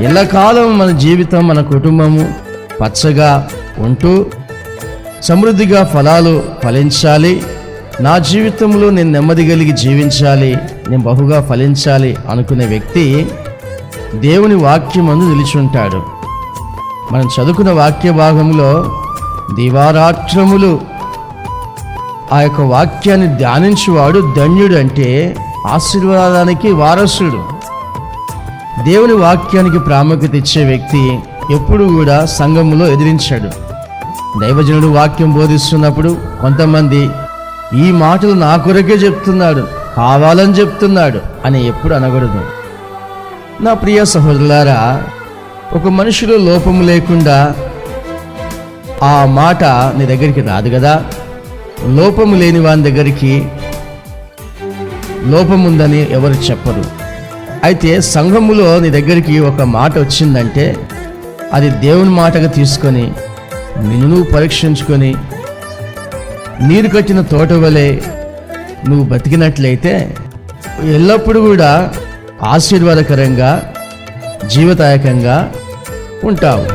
ఎల్లకాలం మన జీవితం, మన కుటుంబము పచ్చగా ఉంటూ సమృద్ధిగా ఫలాలు ఫలించాలి. నా జీవితంలో నేను నెమ్మది కలిగి జీవించాలి, నేను బహుగా ఫలించాలి అనుకునే వ్యక్తి దేవుని వాక్యమందు నిలిచుంటాడు. మనం చదువుకున్న వాక్య భాగంలో దివారాత్రములు ఆ యొక్క వాక్యాన్ని ధ్యానించువాడు ధన్యుడు, అంటే ఆశీర్వాదానికి వారసుడు. దేవుని వాక్యానికి ప్రాముఖ్యత ఇచ్చే వ్యక్తి ఎప్పుడు కూడా సంఘములో ఎదిరించాడు. దైవజనుడు వాక్యం బోధిస్తున్నప్పుడు కొంతమంది ఈ మాటలు నా కొరకే చెప్తున్నాడు, కావాలని చెప్తున్నాడు అని ఎప్పుడు అనకూడదు. నా ప్రియ సహోదరులారా, ఒక మనిషిలో లోపము లేకుండా ఆ మాట నీ దగ్గరికి రాదు కదా. లోపము లేని వాని దగ్గరికి లోపముందని ఎవరు చెప్పరు. అయితే సంఘములో నీ దగ్గరికి ఒక మాట వచ్చిందంటే అది దేవుని మాటగా తీసుకొని నిన్ను నువ్వు పరీక్షించుకొని నీరు కట్టిన తోట వలె నువ్వు బతికినట్లయితే ఎల్లప్పుడూ కూడా ఆశీర్వాదకరంగా జీవితాయకంగా ఉంటావు.